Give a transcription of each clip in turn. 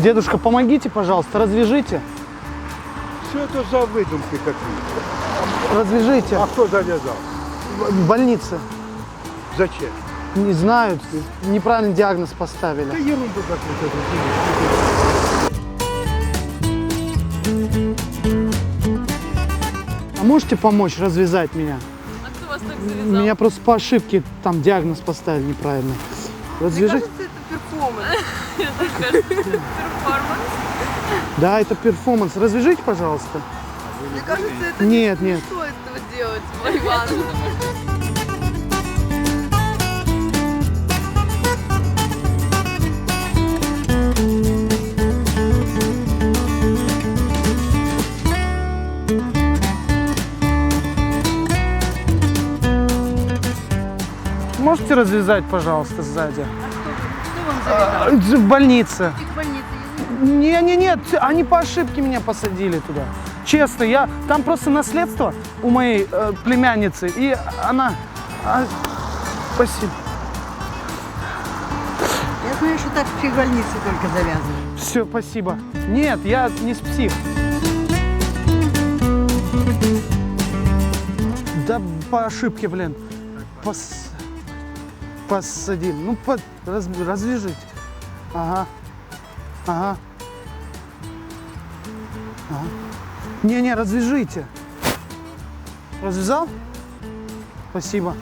Дедушка, помогите, пожалуйста, развяжите. Что это за выдумки какие? Развяжите. А кто завязал? В больнице. Зачем? Не знаю, неправильный диагноз Да поставили. ерунду какую-то. А можете помочь развязать меня? А кто вас так завязал? Меня просто по ошибке там диагноз поставили неправильно. Развяжите. Мне кажется, это перформанс. Кажется, это перформанс. Да, это перформанс. Развяжите, пожалуйста. Мне кажется, это Нет, не нет. стоит этого делать, Иван. Можете развязать, пожалуйста, сзади? Что вам завязал? В больнице. Ты в больнице ездишь? Нет, они по ошибке меня посадили туда. Честно, там просто наследство у моей племянницы, и она... спасибо. Я знаю, что так в психбольнице только завязывают. Все, спасибо. Нет, я не с псих. Да по ошибке, блин. Посадили. Ну, развяжите. Ага. Не, развяжите. Развязал? Спасибо.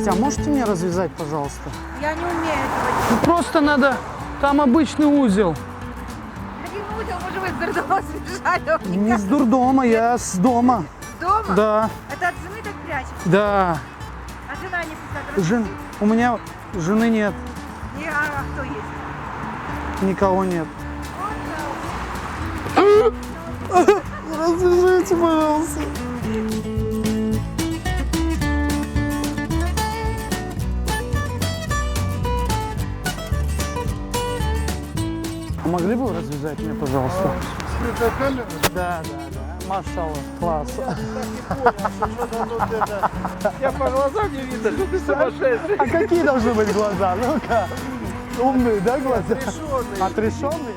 А можете мне развязать, пожалуйста? Я не умею этого делать. Ну, просто надо... Там обычный узел. Один узел, может, вы из дурдома сбежали? Не с дурдома, я с дома. Дома? Да, Это от жены так прячется? да. А жена не фотографирует? У меня жены нет, А кто есть? никого нет. Вот так. Развяжите, пожалуйста. А могли бы вы развязать меня, пожалуйста? Да. Машаллах, класс. Я по глазам не видно, что ты сумасшедший. А какие должны быть глаза? Ну-ка. Умные, да, глаза? Отрешенный. Отрешенные?